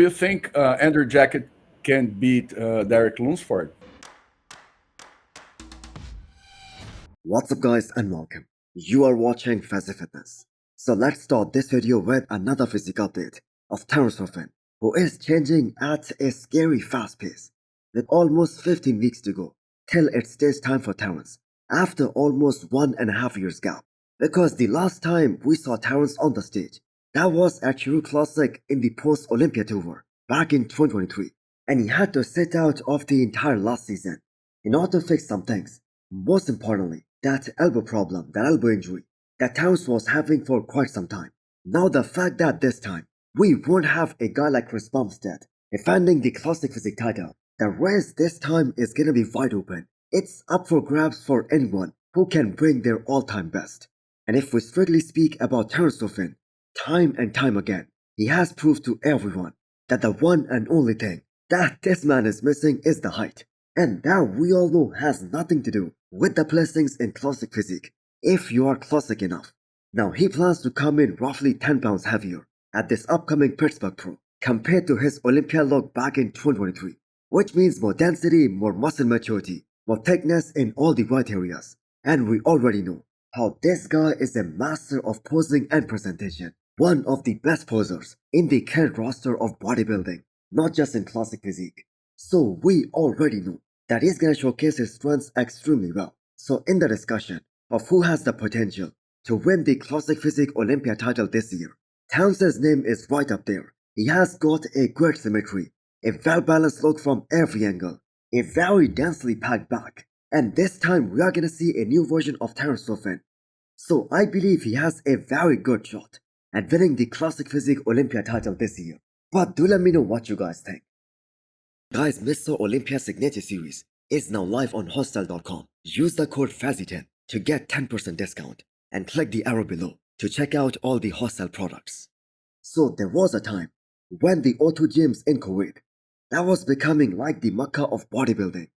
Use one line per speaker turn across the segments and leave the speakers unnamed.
you think Andrew Jacket can beat Derek Lunsford?
What's up guys and welcome. You are watching Fazi Fitness. So let's start this video with another physical update of Terrence Ruffin, who is changing at a scary fast pace. With almost 15 weeks to go till it's stage time for Terrence, after almost 1.5 years gap. Because the last time we saw Terrence on the stage, that was at Chiru Classic in the post-Olympia tour back in 2023. And he had to sit out of the entire last season in order to fix some things. Most importantly, that elbow problem, that elbow injury that Towns was having for quite some time. Now the fact that this time we won't have a guy like Chris Bumstead defending the Classic Physique title, the race this time is gonna be wide open. It's up for grabs for anyone who can bring their all-time best. And if we strictly speak about Terrence Ruffin, time and time again, he has proved to everyone that the one and only thing that this man is missing is the height. And that we all know has nothing to do with the placings in Classic Physique, if you are classic enough. Now he plans to come in roughly 10 pounds heavier at this upcoming Pittsburgh Pro compared to his Olympia look back in 2023, which means more density, more muscle maturity, more thickness in all the right areas. And we already know how this guy is a master of posing and presentation, one of the best posers in the current roster of bodybuilding, not just in Classic Physique. So we already know that he's gonna showcase his strengths extremely well. So in the discussion of who has the potential to win the Classic Physique Olympia title this year, Townsend's name is right up there. He has got a great symmetry, a well-balanced look from every angle, a very densely packed back, and this time we are gonna see a new version of Terrence Ruffin. So I believe he has a very good shot at winning the Classic Physique Olympia title this year. But do let me know what you guys think. Guys, Mr. Olympia Signature Series is now live on hostel.com. Use the code FAZI10 to get 10% discount and click the arrow below to check out all the hostel products. So there was a time when the O2 gyms in Kuwait that was becoming like the Mecca of bodybuilding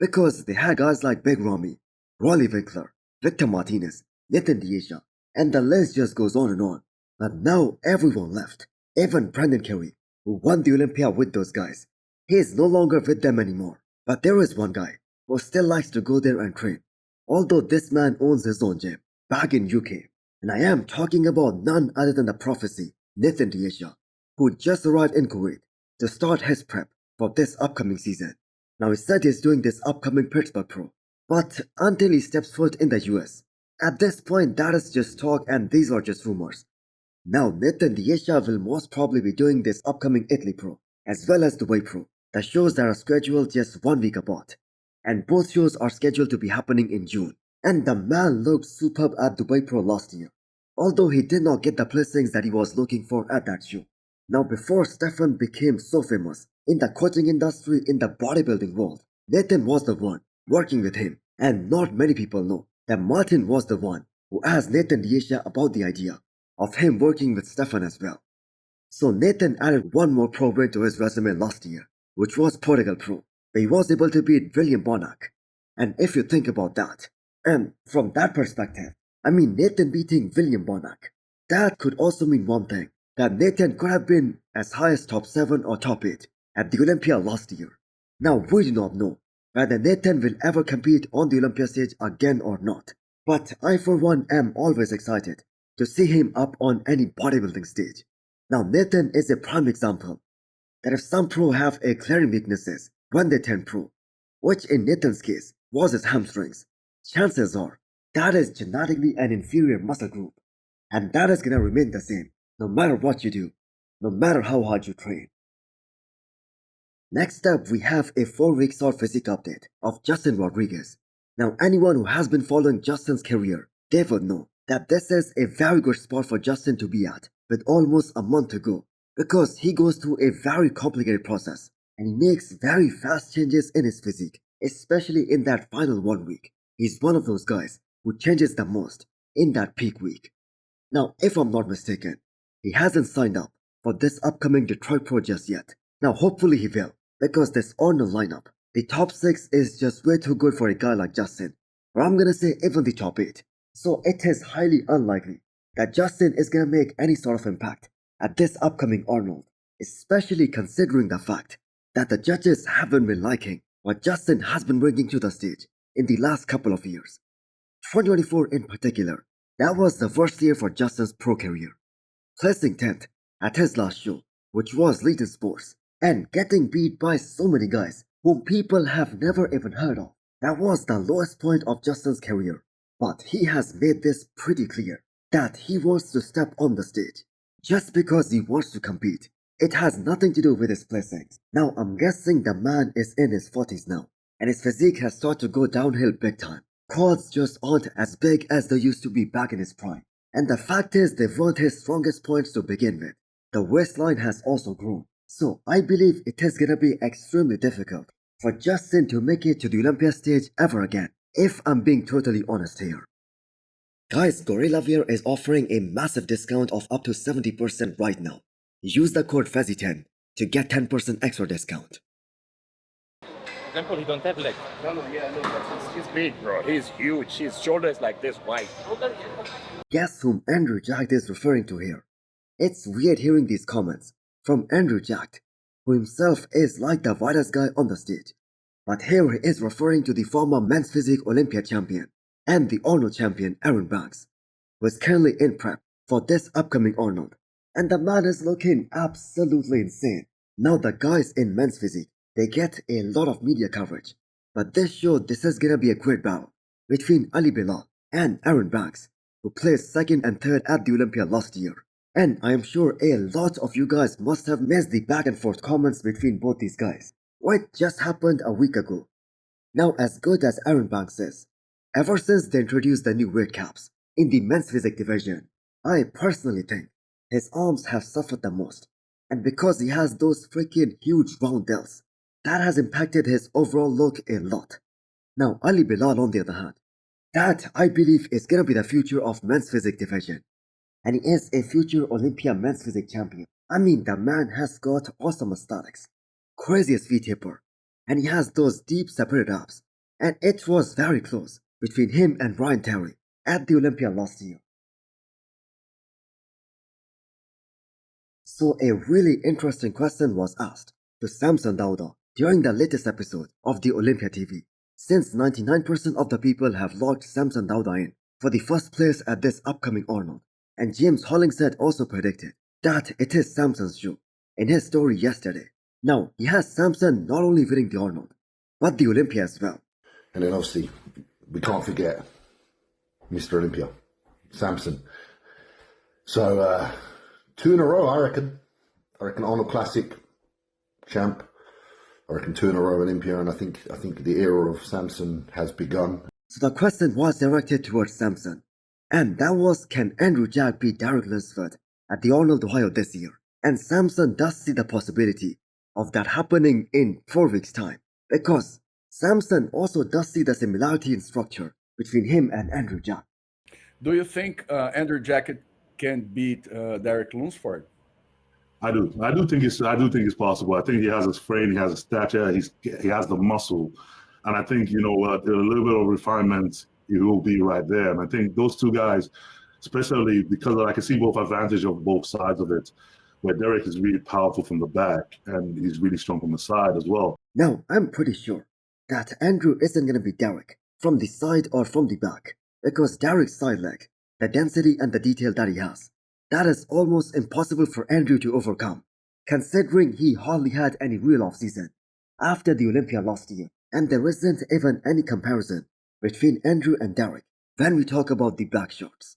because they had guys like Big Ramy, Rolly Winkler, Victor Martinez, Nathan D'Asia, and the list just goes on and on. But now everyone left, even Brendan Carey, who won the Olympia with those guys. He is no longer with them anymore. But there is one guy who still likes to go there and train, although this man owns his own gym back in UK. And I am talking about none other than the prophecy, Nathan D'Asia, who just arrived in Kuwait to start his prep for this upcoming season. Now he said he's doing this upcoming Pittsburgh Pro, but until he steps foot in the US, at this point that is just talk and these are just rumors. Now Nathan D'Asia will most probably be doing this upcoming Italy Pro as well as Dubai Pro, the shows that are scheduled just 1 week apart. And both shows are scheduled to be happening in June. And the man looked superb at Dubai Pro last year, although he did not get the placings that he was looking for at that show. Now before Stefan became so famous in the coaching industry in the bodybuilding world, Nathan was the one working with him. And not many people know that Martin was the one who asked Nathan D'Asia about the idea of him working with Stefan as well. So Nathan added one more pro win to his resume last year, which was Portugal Pro, where he was able to beat William Bonac. And if you think about that, and from that perspective, I mean Nathan beating William Bonac, that could also mean one thing, that Nathan could have been as high as top 7 or top 8 at the Olympia last year. Now we do not know whether Nathan will ever compete on the Olympia stage again or not, but I for one am always excited to see him up on any bodybuilding stage. Now Nathan is a prime example that if some pro have a glaring weaknesses when they turn pro, which in Nathan's case was his hamstrings, chances are that is genetically an inferior muscle group, and that is gonna remain the same no matter what you do, no matter how hard you train. Next up, we have a 4-week short physique update of Justin Rodriguez. Now anyone who has been following Justin's career, they would know that this is a very good spot for Justin to be at with almost a month to go, because he goes through a very complicated process and he makes very fast changes in his physique, especially in that final 1 week. He's one of those guys who changes the most in that peak week. Now, if I'm not mistaken, he hasn't signed up for this upcoming Detroit Pro just yet. Now, hopefully he will, because this Arnold lineup, the top 6 is just way too good for a guy like Justin, or I'm gonna say even the top 8. So it is highly unlikely that Justin is gonna make any sort of impact at this upcoming Arnold. especially considering the fact that the judges haven't been liking what Justin has been bringing to the stage in the last couple of years. 2024 in particular, that was the worst year for Justin's pro career, placing 10th at his last show, which was Legion Sports, and getting beat by so many guys whom people have never even heard of. That was the lowest point of Justin's career, but he has made this pretty clear that he wants to step on the stage just because he wants to compete. It has nothing to do with his placings. Now I'm guessing the man is in his 40s now, and his physique has started to go downhill big time. Quads just aren't as big as they used to be back in his prime. And the fact is they weren't his strongest points to begin with. The waistline has also grown. So I believe it is gonna be extremely difficult for Justin to make it to the Olympia stage ever again, if I'm being totally honest here. Guys, Gorilla Wear is offering a massive discount of up to 70% right now. Use the code Fazi10 to get 10% extra discount.
For example, he don't have legs.
No, he's big, bro. He's huge. His shoulder is like this wide.
Guess whom Andrew Jacked is referring to here? It's weird hearing these comments from Andrew Jacked, who himself is like the widest guy on the stage. But here he is referring to the former men's physique Olympia champion and the Arnold champion Erin, who is currently in prep for this upcoming Arnold. And the man is looking absolutely insane. Now the guys in men's physique, they get a lot of media coverage. But this show, this is gonna be a great battle between Ali Bilal and Erin, who placed second and third at the Olympia last year. And I am sure a lot of you guys must have missed the back and forth comments between both these guys. What just happened a week ago? Now, as good as Erin is, ever since they introduced the new weight caps in the men's physique division, I personally think his arms have suffered the most. And because he has those freaking huge round delts, that has impacted his overall look a lot. Now, Ali Bilal on the other hand, that I believe is gonna be the future of men's physique division. And he is a future Olympia men's physique champion. I mean, the man has got awesome aesthetics, craziest V taper, and he has those deep separated abs. And it was very close between him and Ryan Terry at the Olympia last year. So a really interesting question was asked to Samson Dauda during the latest episode of the Olympia TV. Since 99% of the people have logged Samson Dauda in for the first place at this upcoming Arnold, and James Hollingshead also predicted that it is Samson's show in his story yesterday. Now, he has Samson not only winning the Arnold, but the Olympia as well.
And then obviously, we can't forget Mr. Olympia, Samson. So, 2 in a row, I reckon. Arnold Classic champ. I reckon 2 in a row Olympia, and I think the era of Samson has begun.
So the question was directed towards Samson, and that was, can Andrew Jack beat Derek Lunsford at the Arnold, Ohio this year? And Samson does see the possibility of that happening in 4 weeks' time, because Samson also does see the similarity in structure between him and Andrew Jack.
Do you think Andrew Jack can beat Derek Lunsford?
I do think it's possible. I think he has his frame, he has his stature, he has the muscle, and I think, you know what, a little bit of refinement, he will be right there. And I think those two guys, especially because I can see both advantage of both sides of it, where Derek is really powerful from the back and he's really strong from the side as well.
Now, I'm pretty sure that Andrew isn't going to be Derek from the side or from the back, because Derek's side leg, the density and the detail that he has, that is almost impossible for Andrew to overcome, considering he hardly had any real off-season after the Olympia last year, and there isn't even any comparison between Andrew and Derek when we talk about the black shorts.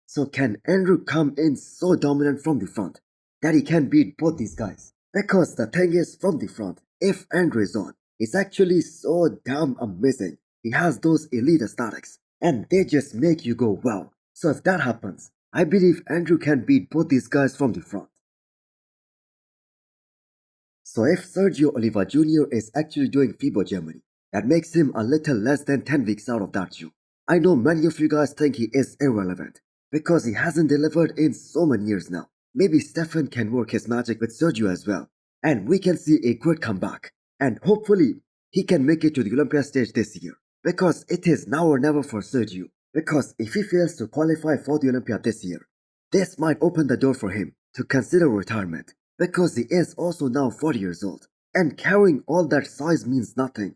So can Andrew come in so dominant from the front that he can beat both these guys? Because the thing is, from the front, if Andrew is on, it's actually so damn amazing. He has those elite aesthetics, and they just make you go wow. So if that happens, I believe Andrew can beat both these guys from the front. So if Sergio Oliva Jr. is actually doing FIBO Germany, that makes him a little less than 10 weeks out of that show. I know many of you guys think he is irrelevant, because he hasn't delivered in so many years now. Maybe Stefan can work his magic with Sergio as well, and we can see a great comeback. And hopefully, he can make it to the Olympia stage this year, because it is now or never for Sergio. Because if he fails to qualify for the Olympia this year, this might open the door for him to consider retirement. because he is also now 40 years old, and carrying all that size means nothing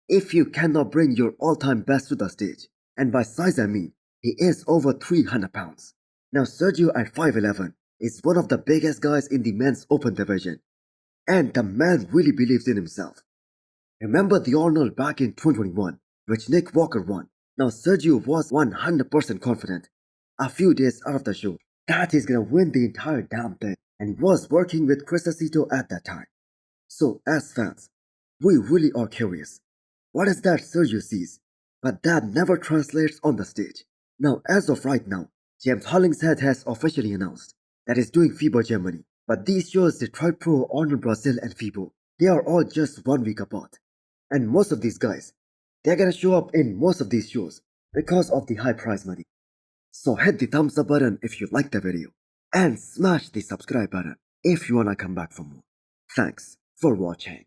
if you cannot bring your all-time best to the stage. And by size I mean, he is over 300 pounds. Now Sergio at 5'11 is one of the biggest guys in the men's open division, and the man really believes in himself. Remember the Arnold back in 2021, which Nick Walker won? Now Sergio was 100% confident a few days out of the show that he's gonna win the entire damn thing, and he was working with Chris Aceto at that time. So as fans, we really are curious. What is that Sergio sees, but that never translates on the stage? Now as of right now, James Hollingshead has officially announced that he's doing FIBO Germany, but these shows Detroit Pro, Arnold Brazil and FIBO, they are all just 1 week apart. And most of these guys, they're gonna show up in most of these shows because of the high prize money. So hit the thumbs up button if you liked the video, and smash the subscribe button if you wanna come back for more. Thanks for watching.